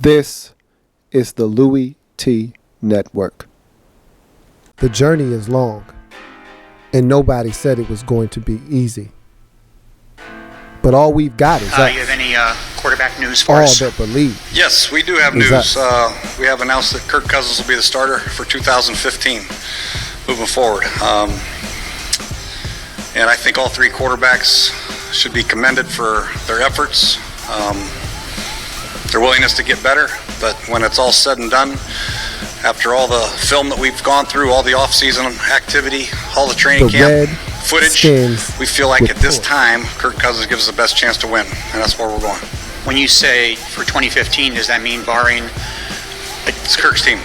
This is the Louie T Network. The journey is long, and nobody said it was going to be easy. But all we've got is us. You have any quarterback news for us? All that believe. Yes, we do have news. We have announced that Kirk Cousins will be the starter for 2015 moving forward. And I think all three quarterbacks should be commended for their efforts, their willingness to get better. But when it's all said and done, after all the film that we've gone through, all the off-season activity, all the training camp footage, we feel like at this time, Kirk Cousins gives us the best chance to win, and that's where we're going. When you say for 2015, does that mean barring It's Kirk's team.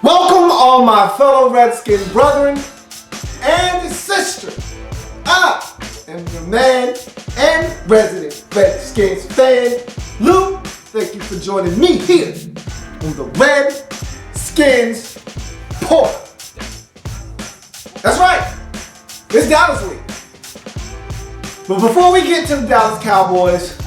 Welcome, all my fellow Redskins brethren and sisters. I am your man and resident Redskins fan, Lou. Thank you for joining me here on the Redskins Portal. That's right, it's Dallas week. But before we get to the Dallas Cowboys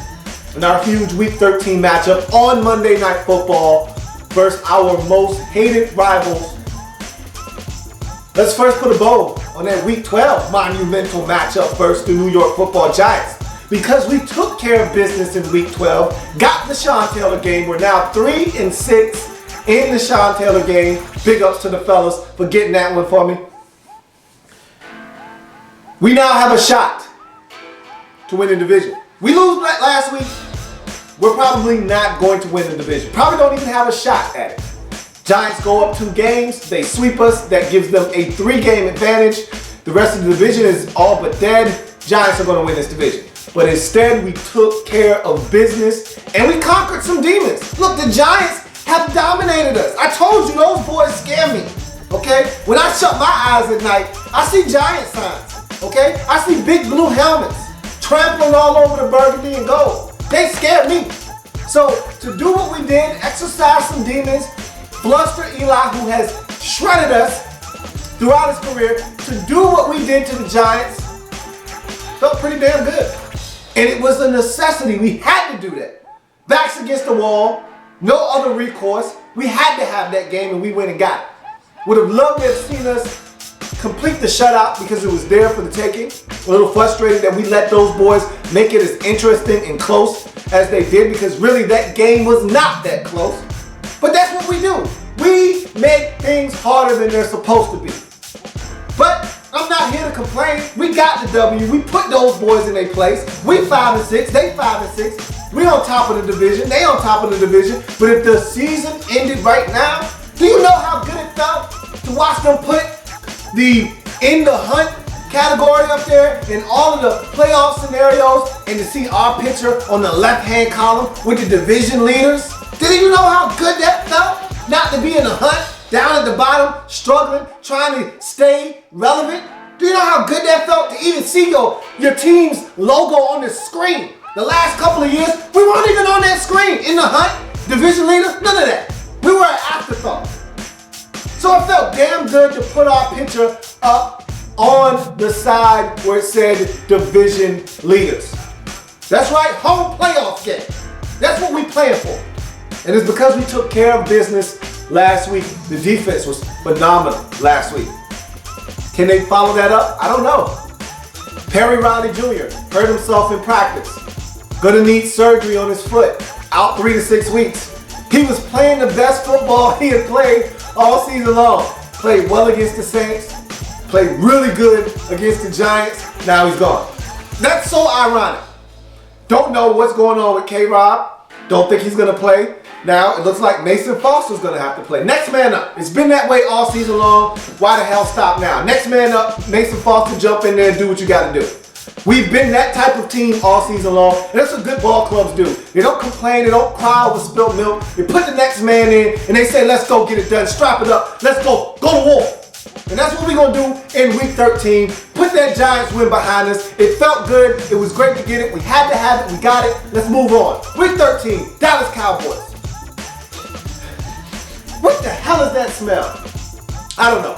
and our huge Week 13 matchup on Monday Night Football versus our most hated rivals, let's first put a bow on that Week 12 monumental matchup versus the New York Football Giants. Because we took care of business in Week 12, got the Sean Taylor game. We're now 3-6 in the Sean Taylor game. Big ups to the fellas for getting that one for me. We now have a shot to win the division. We lose last week, we're probably not going to win the division. Probably don't even have a shot at it. Giants go up 2 games. They sweep us. That gives them a 3-game advantage. The rest of the division is all but dead. Giants are going to win this division. But instead, we took care of business and we conquered some demons. Look, the Giants have dominated us. I told you those boys scare me. Okay? When I shut my eyes at night, I see Giant signs. Okay? I see big blue helmets trampling all over the burgundy and gold. They scared me. So to do what we did, exercise some demons, bluster Eli, who has shredded us throughout his career, to do what we did to the Giants, felt pretty damn good. And it was a necessity. We had to do that. Backs against the wall, no other recourse. We had to have that game and we went and got it. Would have loved to have seen us complete the shutout because it was there for the taking. A little frustrated that we let those boys make it as interesting and close as they did, because really that game was not that close. But that's what we do. We make things harder than they're supposed to be. But I'm not here to complain. We got the W. We put those boys in their place. We 5-6, they 5-6. We on top of the division, they on top of the division. But if the season ended right now, do you know how good it felt to watch them put the in the hunt category up there in all of the playoff scenarios, and to see our picture on the left-hand column with the division leaders? Did you know how good that felt? Not to be in the hunt, down at the bottom, struggling, trying to stay relevant? Do you know how good that felt to even see your team's logo on the screen? The last couple of years, we weren't even on that screen. In the hunt, division leader, none of that. We were an afterthought. So it felt damn good to put our picture up on the side where it said division leaders. That's right, home playoff game. That's what we playing for. And it's because we took care of business last week. The defense was phenomenal last week. Can they follow that up? I don't know. Perry Riley Jr. hurt himself in practice. Gonna need surgery on his foot. Out 3 to 6 weeks. He was playing the best football he had played all season long. Played well against the Saints. Played really good against the Giants. Now he's gone. That's so ironic. Don't know what's going on with K-Rob. Don't think he's going to play. Now it looks like Mason Foster's going to have to play. Next man up. It's been that way all season long. Why the hell stop now? Next man up, Mason Foster, jump in there and do what you got to do. We've been that type of team all season long, and that's what good ball clubs do. They don't complain, they don't cry over spilt milk. They put the next man in, and they say, let's go get it done, strap it up, let's go to war. And that's what we're going to do in week 13. Put that Giants win behind us. It felt good. It was great to get it. We had to have it. We got it. Let's move on. Week 13, Dallas Cowboys. What the hell is that smell? I don't know.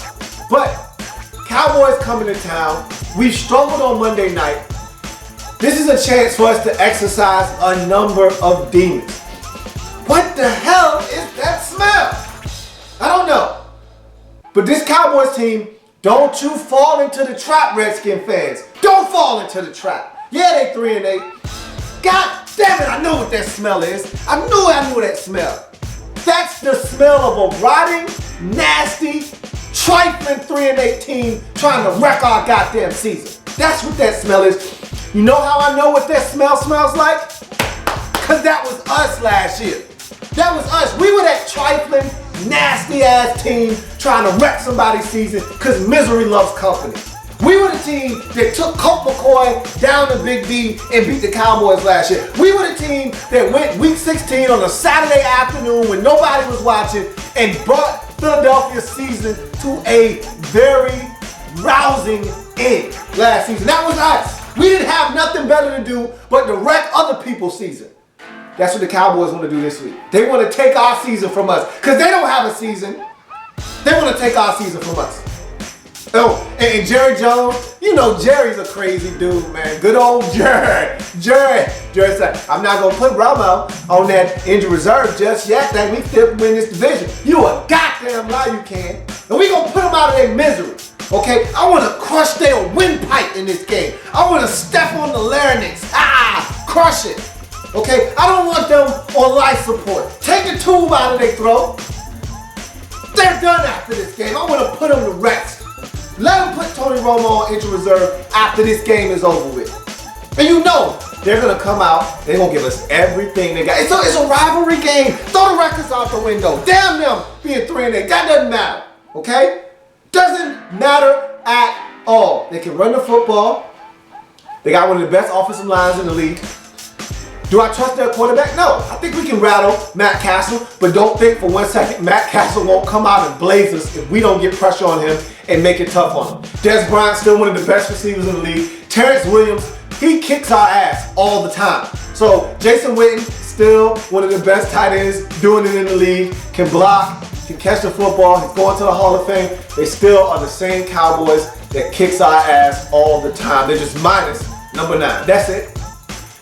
But Cowboys coming to town. We've struggled on Monday night. This is a chance for us to exercise a number of demons. What the hell is that smell? I don't know. But this Cowboys team, don't you fall into the trap, Redskin fans. Don't fall into the trap. Yeah, they 3-8. God damn it, I know what that smell is. I knew that smell. That's the smell of a rotting, nasty, trifling 3-8 team trying to wreck our goddamn season. That's what that smell is. You know how I know what that smell smells like? Because that was us last year. That was us. We were that trifling, nasty ass team trying to wreck somebody's season because misery loves company. We were the team that took Colt McCoy down to Big D and beat the Cowboys last year. We were the team that went week 16 on a Saturday afternoon when nobody was watching and brought Philadelphia's season to a very rousing end last season. That was us. We didn't have nothing better to do but to wreck other people's season. That's what the Cowboys want to do this week. They want to take our season from us because they don't have a season. They want to take our season from us. Oh, and Jerry Jones, you know Jerry's a crazy dude, man. Good old Jerry. Jerry said, I'm not going to put Romo on that injured reserve just yet. That we still win this division. You a goddamn lie you can. And we going to put them out of their misery. Okay? I want to crush their windpipe in this game. I want to step on the larynx. Crush it. Okay, I don't want them on life support. Take the tube out of their throat. They're done after this game. I want to put them to rest. Let them put Tony Romo on injured reserve after this game is over with. And you know they're going to come out. They're going to give us everything they got. It's a rivalry game. Throw the records out the window. Damn them being 3-8. That doesn't matter. Okay? Doesn't matter at all. They can run the football. They got one of the best offensive lines in the league. Do I trust their quarterback? No. I think we can rattle Matt Castle, but don't think for 1 second Matt Castle won't come out and blaze us if we don't get pressure on him and make it tough on him. Des Bryant's still one of the best receivers in the league. Terrence Williams, he kicks our ass all the time. So Jason Witten, still one of the best tight ends doing it in the league, can block, can catch the football, he's going to the Hall of Fame. They still are the same Cowboys that kicks our ass all the time. They're just minus number 9. That's it.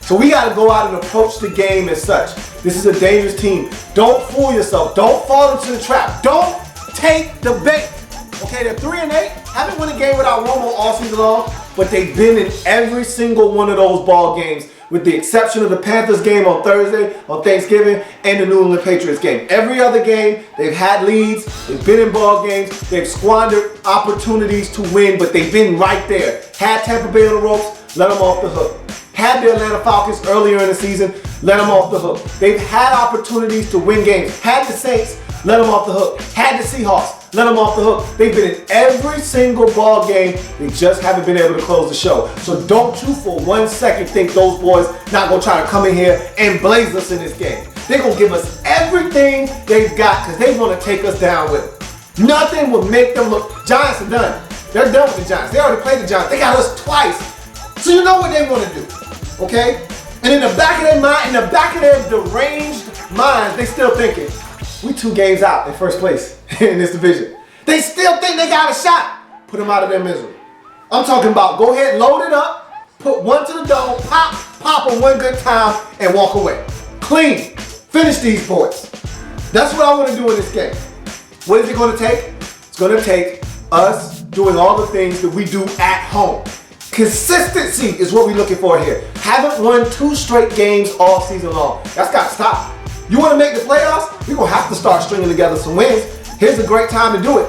So we got to go out and approach the game as such. This is a dangerous team. Don't fool yourself. Don't fall into the trap. Don't take the bait. Okay, they're 3-8. Haven't won a game without Romo all season long, but they've been in every single one of those ball games, with the exception of the Panthers game on Thursday, on Thanksgiving, and the New England Patriots game. Every other game, they've had leads, they've been in ball games, they've squandered opportunities to win, but they've been right there. Had Tampa Bay on the ropes, let them off the hook. Had the Atlanta Falcons earlier in the season, let them off the hook. They've had opportunities to win games. Had the Saints, let them off the hook. Had the Seahawks, let them off the hook. They've been in every single ball game. They just haven't been able to close the show. So don't you for 1 second think those boys not going to try to come in here and blaze us in this game. They're going to give us everything they've got because they want to take us down with it. Nothing will make them look. Giants are done. They're done with the Giants. They already played the Giants. They got us twice. So you know what they want to do. Okay? And in the back of their mind, in the back of their deranged minds, they still thinking, we 2 games out in first place in this division. They still think they got a shot. Put them out of their misery. I'm talking about go ahead, load it up, put one to the dome, pop them one good time, and walk away. Clean. Finish these boys. That's what I want to do in this game. What is it going to take? It's going to take us doing all the things that we do at home. Consistency is what we're looking for here. Haven't won 2 straight games all season long. That's got to stop. You want to make the playoffs? We're going to have to start stringing together some wins. Here's a great time to do it.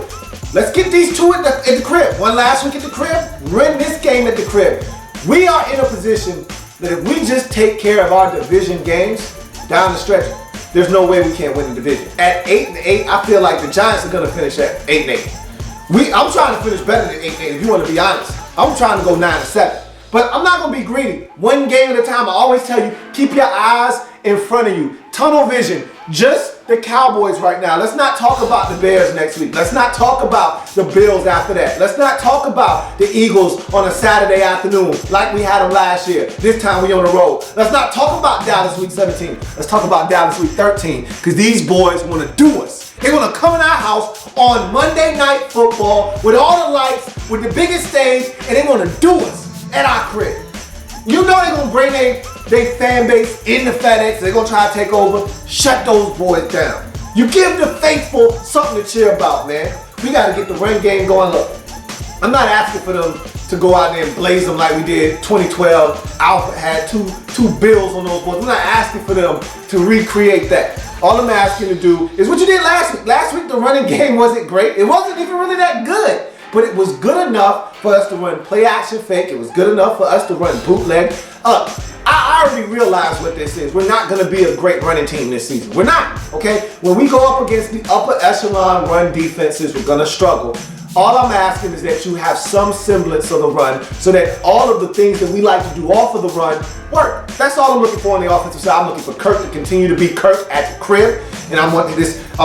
Let's get these 2 at the crib. One last week at the crib. Win this game at the crib. We are in a position that if we just take care of our division games down the stretch, there's no way we can't win the division. At 8-8, I feel like the Giants are going to finish at 8-8. I'm trying to finish better than 8-8 if you want to be honest. I'm trying to go 9-7. But I'm not going to be greedy. One game at a time. I always tell you, keep your eyes in front of you. Tunnel vision. Just the Cowboys right now. Let's not talk about the Bears next week. Let's not talk about the Bills after that. Let's not talk about the Eagles on a Saturday afternoon like we had them last year. This time we on the road. Let's not talk about Dallas week 17. Let's talk about Dallas week 13 because these boys want to do us. They want to come in our house on Monday Night Football with all the lights, with the biggest stage, and they want to do us at our crib. You know they're going to bring their fan base in the FedEx. They're going to try to take over. Shut those boys down. You give the faithful something to cheer about, man. We got to get the run game going. Look, I'm not asking for them to go out there and blaze them like we did 2012. Alfred had two bills on those boys. I'm not asking for them to recreate that. All I'm asking to do is what you did last week. Last week, the running game wasn't great. It wasn't even really that good. But it was good enough for us to run play action fake. It was good enough for us to run bootleg. I already realize what this is. We're not going to be a great running team this season. We're not, okay? When we go up against the upper echelon run defenses, we're going to struggle. All I'm asking is that you have some semblance of the run so that all of the things that we like to do off of the run work. That's all I'm looking for on the offensive side. I'm looking for Kirk to continue to be Kirk at the crib. And I'm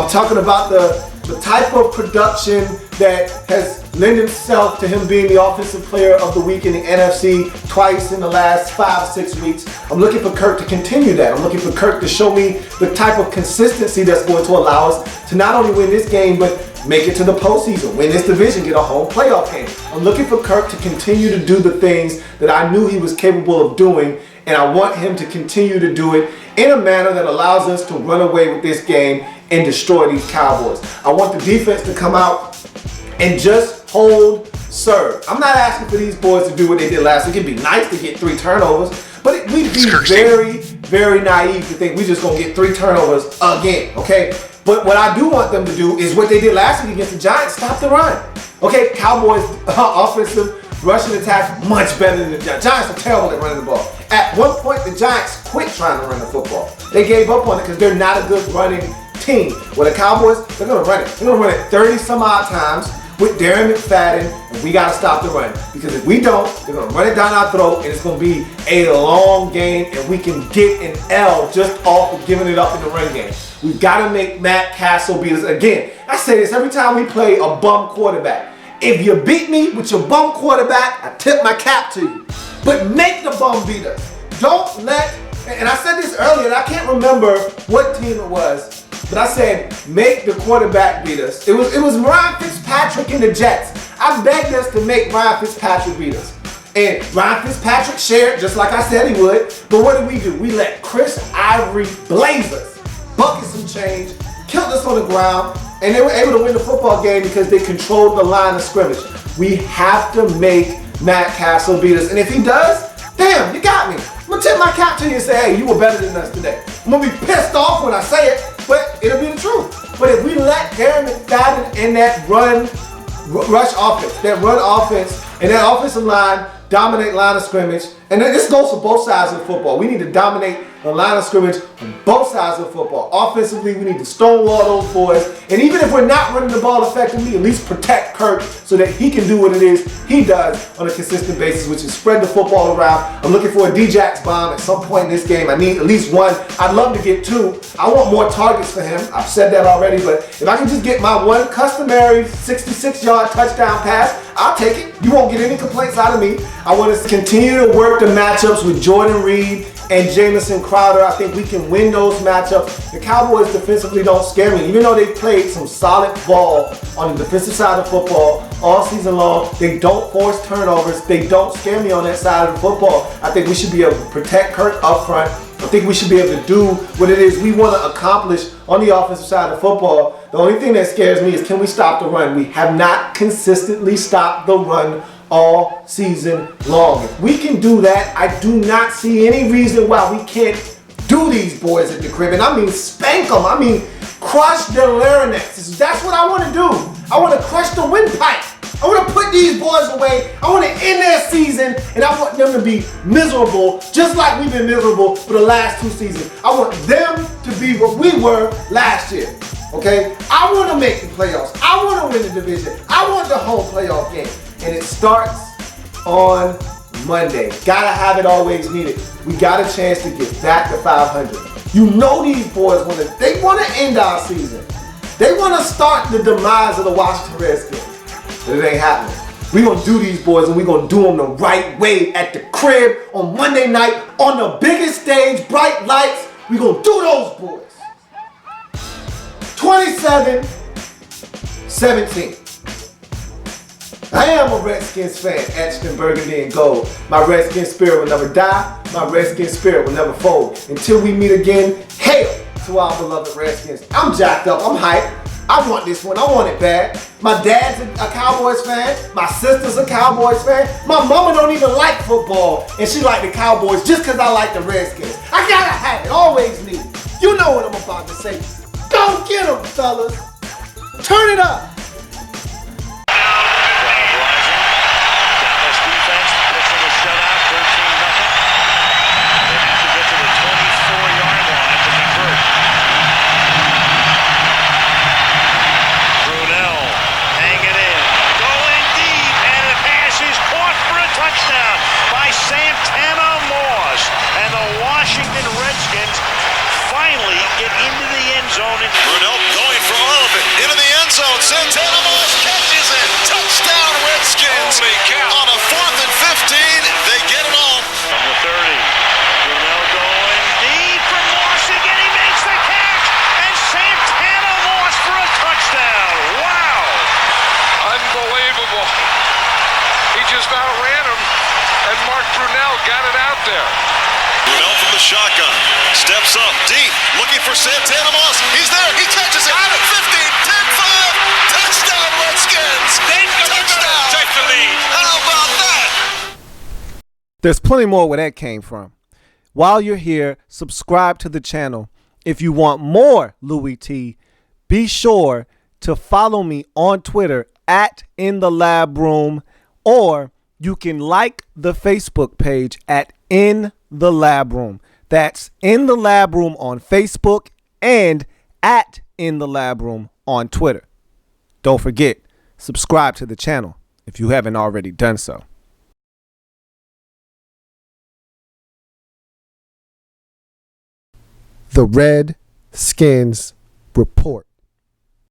talking about the type of production that has lent itself to him being the offensive player of the week in the NFC twice in the last 5 or 6 weeks. I'm looking for Kirk to continue that. I'm looking for Kirk to show me the type of consistency that's going to allow us to not only win this game, but make it to the postseason, win this division, get a home playoff game. I'm looking for Kirk to continue to do the things that I knew he was capable of doing, and I want him to continue to do it in a manner that allows us to run away with this game and destroy these Cowboys. I want the defense to come out and just hold serve. I'm not asking for these boys to do what they did last week. It'd be nice to get 3 turnovers, but we'd be very, very naive to think we're just going to get 3 turnovers again, okay? But what I do want them to do is what they did last week against the Giants, stop the run. Okay, Cowboys offensive rushing attack much better than the Giants. Giants are terrible at running the ball. At one point, the Giants quit trying to run the football. They gave up on it because they're not a good running team. Well, the Cowboys, they're going to run it. They're going to run it 30 some odd times with Darren McFadden, and we got to stop the run. Because if we don't, they're going to run it down our throat, and it's going to be a long game, and we can get an L just off of giving it up in the run game. We've got to make Matt Castle beat us. Again, I say this every time we play a bum quarterback. If you beat me with your bum quarterback, I tip my cap to you. But make the bum beat us. Don't let, and I said this earlier, and I can't remember what team it was, but I said, make the quarterback beat us. It was Ryan Fitzpatrick and the Jets. I begged us to make Ryan Fitzpatrick beat us. And Ryan Fitzpatrick shared, just like I said he would. But what do? We let Chris Ivory blaze us, bucket some change, killed us on the ground, and they were able to win the football game because they controlled the line of scrimmage. We have to make Matt Castle beat us. And if he does, damn, you got me. I'm going to tip my cap to you and say, hey, you were better than us today. I'm going to be pissed off when I say it, but it'll be the truth. But if we let Darren McFadden and that rush offense, and that offensive line dominate line of scrimmage, and this goes for both sides of the football. We need to dominate the line of scrimmage on both sides of the football. Offensively, we need to stonewall those boys. And even if we're not running the ball effectively, at least protect Kirk so that he can do what it is he does on a consistent basis, which is spread the football around. I'm looking for a D-Jax bomb at some point in this game. I need at least one. I'd love to get 2. I want more targets for him. I've said that already, but if I can just get my one customary 66-yard touchdown pass, I'll take it. You won't get any complaints out of me. I want us to continue to work the matchups with Jordan Reed and Jamison Crowder. I think we can win those matchups. The Cowboys defensively don't scare me. Even though they've played some solid ball on the defensive side of football all season long, they don't force turnovers. They don't scare me on that side of the football. I think we should be able to protect Kirk up front. I think we should be able to do what it is we want to accomplish on the offensive side of football. The only thing that scares me is, can we stop the run? We have not consistently stopped the run all season long. If we can do that, I do not see any reason why we can't do these boys at the crib. And I mean spank them. I mean crush their larynx. That's what I want to do. I want to crush the windpipe. I want to put these boys away. I want to end their season, and I want them to be miserable, just like we've been miserable for the last 2 seasons. I want them to be what we were last year. Okay? I want to make the playoffs. I want to win the division. I want the home playoff game. And it starts on Monday. Gotta have it always needed. We got a chance to get back to 500. You know these boys they want to end our season. They want to start the demise of the Washington Redskins. But it ain't happening. We're going to do these boys, and we're going to do them the right way at the crib on Monday night on the biggest stage, bright lights. We're going to do those boys. 27-17. I am a Redskins fan, etched in burgundy and gold. My Redskins spirit will never die. My Redskins spirit will never fold. Until we meet again, hail to our beloved Redskins. I'm jacked up. I'm hyped. I want this one. I want it bad. My dad's a Cowboys fan. My sister's a Cowboys fan. My mama don't even like football, and she like the Cowboys just because I like the Redskins. I gotta have it. Always need it. You know what I'm about to say. Go get them, fellas. Turn it up. Santana Moss, and the Washington Redskins finally get into the end zone. Brunell going for all of it. Into the end zone. Santana Moss catches it. Touchdown Redskins. Holy cow. On a 4th and 15, they get it all. From the 30. Brunell going deep for Moss again. He makes the catch. And Santana Moss for a touchdown. Wow. Unbelievable. He just outran him. And Mark Brunell got it out there. Brunell from the shotgun. Steps up deep. Looking for Santana Moss. He's there. He catches it. 15, 10, 5. Touchdown Redskins. Touchdown. Take the lead. How about that? There's plenty more where that came from. While you're here, subscribe to the channel. If you want more Louie T, be sure to follow me on Twitter at In the Lab Room, or you can like the Facebook page at In the Lab Room. That's In the Lab Room on Facebook and at In the Lab Room on Twitter. Don't forget, subscribe to the channel if you haven't already done so. The Redskins Report.